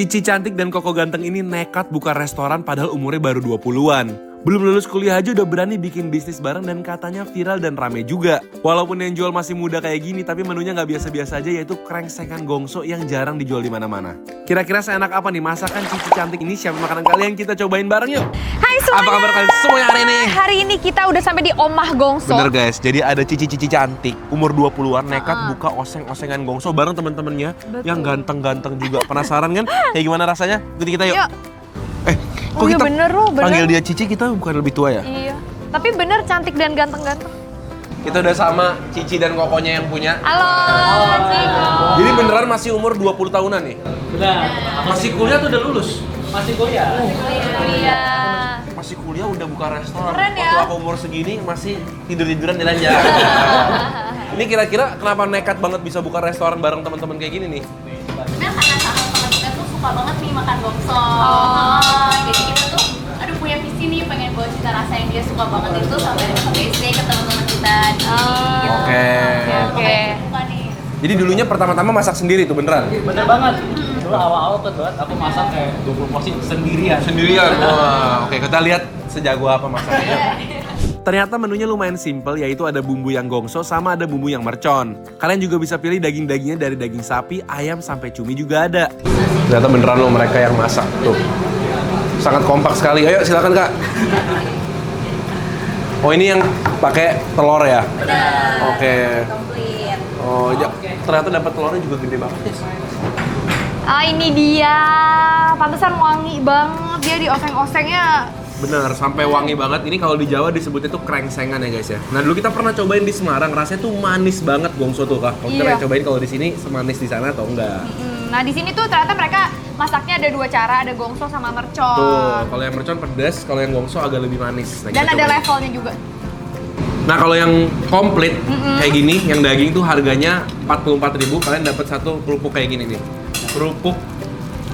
Cici cantik dan Koko ganteng ini nekat buka restoran padahal umurnya baru 20-an. Belum lulus kuliah aja udah berani bikin bisnis bareng dan katanya viral dan rame juga. Walaupun yang jual masih muda kayak gini, tapi menunya nggak biasa-biasa aja, yaitu krengsengan gongso yang jarang dijual di mana-mana. Kira-kira seenak apa nih masakan Cici cantik ini? Siapa makanan kalian? Kita cobain bareng yuk. Hai semuanya. Apa kabar kalian semuanya hari ini? Hari ini kita udah sampai di Omah Gongso. Bener guys, jadi ada Cici cantik umur 20-an nekat buka oseng-osengan gongso bareng temen-temennya yang ganteng-ganteng juga. Penasaran kan? Kayak gimana rasanya? Ikuti kita yuk. Kok iya kita bener loh, bener. panggil dia Cici, kita bukan lebih tua ya? Iya. Tapi bener cantik dan ganteng-ganteng. Kita udah sama Cici dan Kokonya yang punya. Halo, Ciko. Jadi beneran masih umur 20 tahunan nih? Benar. Masih kuliah tuh udah lulus? Masih kuliah. Iya. Masih kuliah udah buka restoran. Keren ya? Waktu aku umur segini masih tidur-tiduran jalan-jalan. Ini kira-kira kenapa nekat banget bisa buka restoran bareng teman-teman kayak gini nih? Karena sama-sama kita tuh suka banget nih makan gongso. Jadi kita tuh punya visi nih pengen bawa cita rasa yang dia suka banget itu sampai SD ke teman-teman kita di sini. Oke. Suka nih. Jadi dulunya pertama-tama masak sendiri tuh beneran? Bener banget. Dulu awal-awal banget aku masak kayak 20 porsi sendirian. Sendirian? Wah, oke, kita lihat sejago apa masaknya. Ternyata menunya lumayan simple, yaitu ada bumbu yang gongso sama ada bumbu yang mercon. Kalian juga bisa pilih daging-dagingnya dari daging sapi, ayam, sampai cumi juga ada. Ternyata beneran loh mereka yang masak tuh. Sangat kompak sekali. Ayo silakan Kak. Oh ini yang pakai telur ya? Udah. Oke. Komplit. Oh ya, ternyata dapat telurnya juga gede banget ya. Ah ini dia. Pantesan wangi banget dia di oseng-osengnya. Bener, sampai wangi banget. Ini kalau di Jawa disebutnya tuh krengsengan ya guys ya. Nah dulu kita pernah cobain di Semarang, rasanya tuh manis banget gongso tuh Kak. Kalau kita Iya. pengen cobain kalau di sini semanis di sana atau enggak? Nah di sini tuh ternyata mereka masaknya ada dua cara, ada gongso sama mercon. Tuh, kalau yang mercon pedas, kalau yang gongso agak lebih manis. Nah, Dan kita ada cobain. levelnya juga. Nah kalau yang komplit kayak gini, yang daging tuh harganya 44.000. Kalian dapat satu kerupuk kayak gini nih. Kerupuk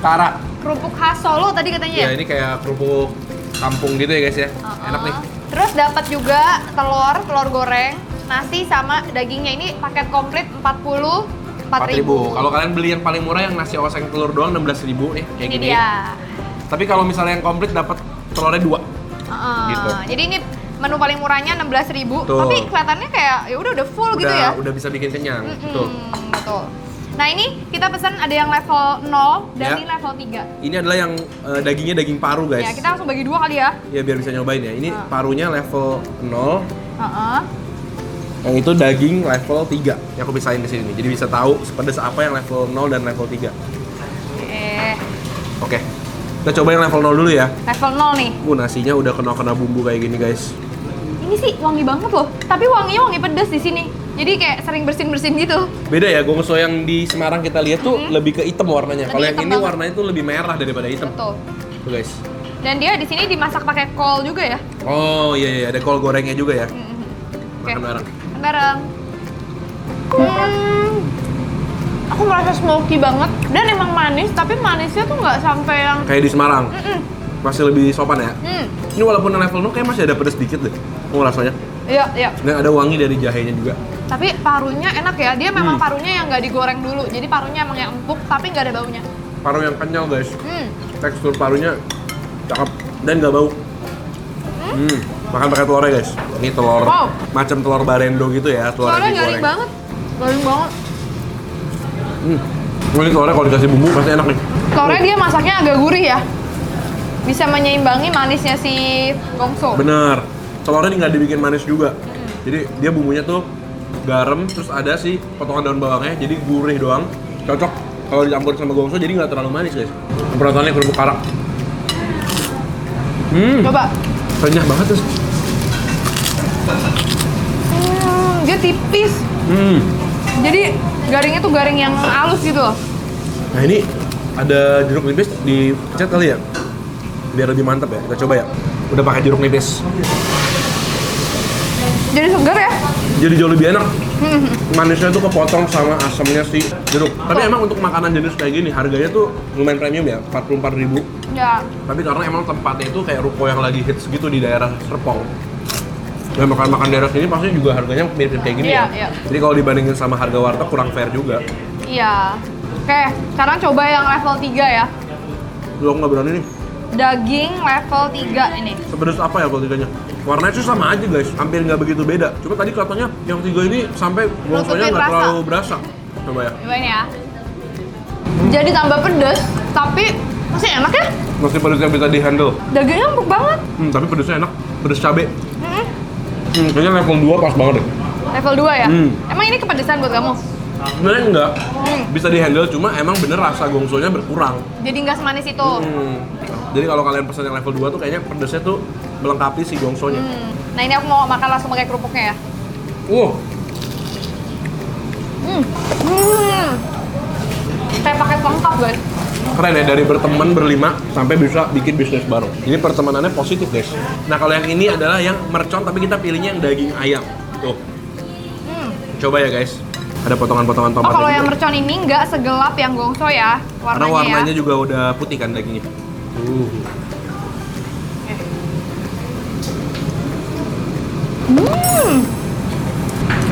kara. Kerupuk khas Solo tadi katanya Ya ya? ini kayak kerupuk kampung gitu ya guys ya. Enak nih. Terus dapat juga telur goreng, nasi sama dagingnya ini paket komplit 44.000. Kalau kalian beli yang paling murah yang nasi oseng telur doang 16.000 nih kayak Ini gini. dia. Tapi kalau misalnya yang komplit dapat telurnya 2. Gitu. Jadi ini menu paling murahnya 16.000, Tuh. tapi kelihatannya kayak ya udah full gitu ya. Udah bisa bikin kenyang. Betul. Betul. Nah ini kita pesan ada yang level 0 dan Ya. ini level 3. Ini adalah yang dagingnya daging paru guys. Ya kita langsung bagi dua kali ya. Ya biar bisa nyobain ya. Ini parunya level 0. Heeh. Yang itu daging level 3 yang aku pisahin ke sini. Jadi bisa tahu sepedas apa yang level 0 dan level 3. Oke. Kita coba yang level 0 dulu ya. Level 0 nih. Nasinya udah kena bumbu kayak gini guys. Ini sih wangi banget loh. Tapi wanginya wangi pedas di sini. Jadi kayak sering bersin-bersin gitu. Beda ya, gongso yang di Semarang kita lihat tuh lebih ke hitam warnanya. Lebih Kalau yang hitam ini banget. warnanya tuh lebih merah daripada hitam. Betul. Tuh guys. Dan dia di sini dimasak pakai kol juga ya. Oh iya, ada kol gorengnya juga ya. Oke. Makan bareng. Bareng. Aku merasa smoky banget dan emang manis, tapi manisnya tuh nggak sampai yang Kayak di Semarang. Masih lebih sopan ya. Ini walaupun yang level 0 kayak masih ada pedas dikit deh. Aku rasanya. Iya. Dan ada wangi dari jahenya juga. Tapi parunya enak ya. Dia memang parunya yang nggak digoreng dulu. Jadi parunya emang yang empuk, tapi nggak ada baunya. Paru yang kenyal guys. Tekstur parunya cakep dan nggak bau. Makan pakai telurnya guys. Ini telur macam telur barendo gitu ya, telur yang Soalnya digoreng. garing banget. Garing banget. Ini telurnya kalau dikasih bumbu pasti enak nih. Telurnya dia masaknya agak gurih ya. Bisa menyeimbangi manisnya si gongso. Bener. Telurnya nggak dibikin manis juga. Jadi dia bumbunya tuh garam, terus ada sih potongan daun bawangnya, jadi gurih doang. Cocok kalau dicampur sama gongso, jadi nggak terlalu manis guys. Perotonnya kerupuk karak. Coba. Renyah banget terus. Dia tipis. Jadi garingnya tuh garing yang halus gitu loh. Nah ini ada jeruk nipis dipencet kali ya, biar lebih mantap ya. Kita coba ya. Udah pakai jeruk nipis. Jadi segar ya. Jadi jauh lebih enak. Manisnya tuh kepotong sama asamnya si jeruk. Tapi emang untuk makanan jenis kayak gini harganya tuh lumayan premium ya, 44.000. Ya. Tapi karena emang tempatnya itu kayak ruko yang lagi hits gitu di daerah Serpong. Dan makan-makan daerah sini pasti juga harganya mirip kayak gini Iya, ya. iya. Jadi kalau dibandingin sama harga warteg kurang fair juga. Iya. Oke, sekarang coba yang level 3 ya. Lu nggak berani nih. Daging level 3 ini. Sepedas apa ya kalau tiganya? Warnanya sih sama aja guys, hampir nggak begitu beda. Cuma tadi kelihatannya yang 3 ini sampai gongsonya Nutupin nggak rasa. terlalu berasa. Coba ya. Coba ini ya. Jadi tambah pedes, tapi masih enak ya. Masih pedas yang bisa dihandle. Dagingnya empuk banget. Tapi pedasnya enak, pedas cabe. Mm-mm. Kayaknya level 2 pas banget deh. Level 2 ya? Emang ini kepedesan buat kamu? Sebenarnya enggak, bisa dihandle, cuma emang bener rasa gongsonya berkurang. Jadi nggak semanis itu. Jadi kalau kalian pesen yang level 2 tuh kayaknya pedasnya tuh melengkapi si gongsonya. Nah ini aku mau makan langsung pakai kerupuknya ya. Kayak paket lengkap guys. Keren ya, dari berteman berlima sampai bisa bikin bisnis bareng. Ini pertemanannya positif guys. Nah kalau yang ini adalah yang mercon tapi kita pilihnya yang daging ayam. Tuh. Coba ya guys. Ada potongan-potongan tomat. Oh kalau yang mercon ini nggak segelap yang gongso ya Karena warnanya, warnanya ya. juga udah putih kan dagingnya.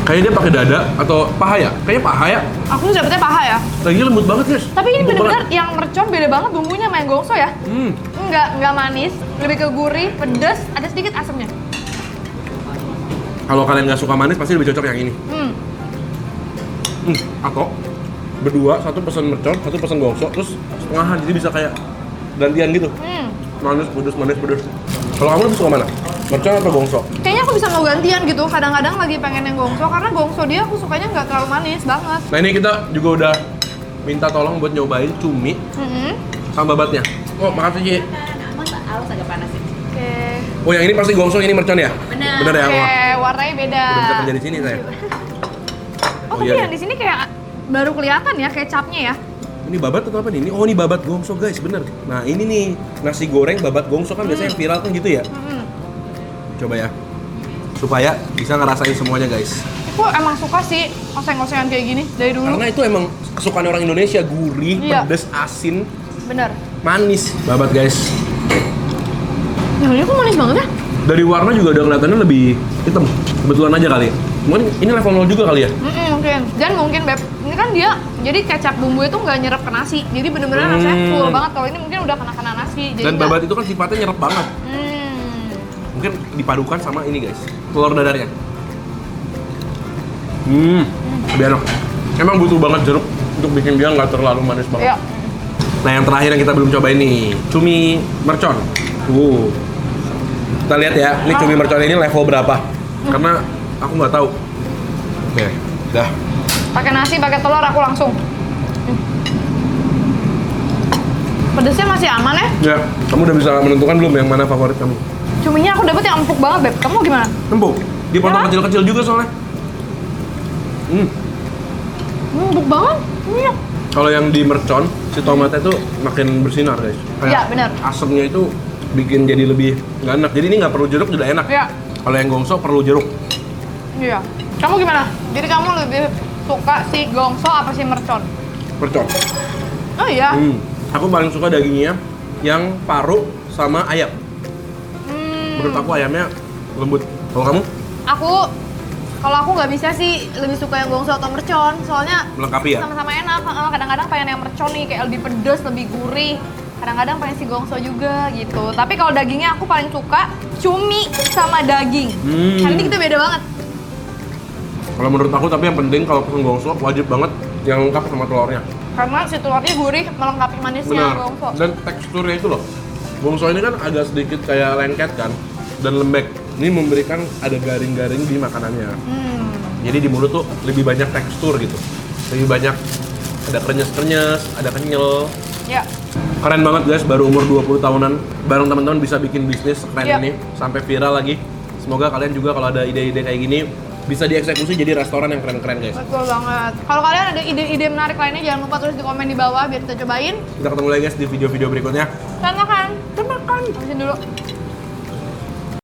Kayaknya dia pakai dada atau paha ya? Kayaknya paha ya. Aku tuh dapetnya paha ya. Dagingnya lembut banget guys. Tapi ini Empuk bener-bener banget. yang mercon beda banget bumbunya sama yang gongso ya. Nggak manis, lebih ke gurih, pedes, ada sedikit asamnya. Kalau kalian nggak suka manis pasti lebih cocok yang ini. Atau berdua, satu pesan mercon, satu pesan gongso, terus setengahan jadi bisa kayak gantian gitu. Manis pedes. Kalau kamu lebih suka mana? Mercon atau gongso? Kayaknya aku bisa mau gantian gitu. Kadang-kadang lagi pengen yang gongso karena gongso dia aku sukanya nggak terlalu manis banget. Nah ini kita juga udah minta tolong buat nyobain cumi sama babatnya. Oh makasih Ci. Masa harus agak panas ya? Oke. Oh yang ini pasti gongso, ini mercon ya? Bener. Bener ya? Oke, Wah, warnanya beda. udah bisa kerja di sini saya. Oh, tapi iya. yang di sini kayak baru kelihatan ya kecapnya ya. Ini babat atau apa nih? Oh ini babat gongso guys, bener. Nah ini nih nasi goreng babat gongso kan biasanya yang viral kan gitu ya. Coba ya, supaya bisa ngerasain semuanya guys. Aku emang suka sih oseng-osengan kayak gini dari dulu. Karena itu emang kesukaan orang Indonesia, gurih, Iya. pedes, asin, Bener. manis. Babat guys. Yang ini kok manis banget ya? Dari warna juga udah kelihatannya lebih hitam. Kebetulan aja kali. Mungkin ini level 0 juga kali ya. Mungkin. Dan mungkin Beb, ini kan dia jadi kecap bumbu itu nggak nyerap ke nasi. Jadi bener-bener rasanya full banget. Kalau ini mungkin udah kena nasi. Jadi Dan nggak- babat itu kan sifatnya nyerap banget. Mungkin dipadukan sama ini guys, telur dadarnya. Lebih enak. Emang butuh banget jeruk untuk bikin dia nggak terlalu manis banget. Iya. Nah yang terakhir yang kita belum coba ini, cumi mercon. Kita lihat ya, ini cumi mercon ini level berapa? Karena aku nggak tahu. Oke, dah. Pakai nasi, pakai telur aku langsung. Pedesnya masih aman ya? Ya, kamu udah bisa menentukan belum yang mana favorit kamu? Cuminya aku dapet yang empuk banget Beb. Kamu gimana? Empuk, dipotong Ya. kecil-kecil juga soalnya. Empuk banget. Iya. Kalau yang di mercon, si tomatnya tuh makin bersinar guys. Iya, benar. Asamnya itu bikin jadi lebih nggak enak. Jadi ini nggak perlu jeruk juga enak. Iya. Kalau yang gongso perlu jeruk. Iya. Kamu gimana? Jadi kamu lebih suka si gongso apa si mercon? Mercon. Oh iya. Aku paling suka dagingnya yang paru sama ayam. Menurut aku ayamnya lembut. Kalau kamu? Kalau aku nggak bisa sih lebih suka yang gongso atau mercon. Soalnya Melengkapi ya? sama-sama enak. Kadang-kadang pengen yang mercon nih kayak lebih pedes, lebih gurih. Kadang-kadang pengen si gongso juga gitu. Tapi kalau dagingnya aku paling suka cumi sama daging. Kali ini kita beda banget. Kalau menurut aku tapi yang penting kalau pesen gongso wajib banget yang lengkap sama telurnya. Karena si telurnya gurih melengkapi manisnya Benar. gongso. Dan teksturnya itu loh. Gongso ini kan agak sedikit kayak lengket kan dan lembek. Ini memberikan ada garing-garing di makanannya. Jadi di mulut tuh lebih banyak tekstur gitu. Lebih banyak ada krenyes-krenyes, ada kenyal. Ya. Keren banget guys, baru umur 20 tahunan bareng teman-teman bisa bikin bisnis keren Iya. ini sampai viral lagi. Semoga kalian juga kalau ada ide-ide kayak gini bisa dieksekusi jadi restoran yang keren-keren guys. Betul banget. Kalau kalian ada ide-ide menarik lainnya jangan lupa tulis di komen di bawah biar kita cobain. Kita ketemu lagi guys di video-video berikutnya. Dan makan. Habisin dulu.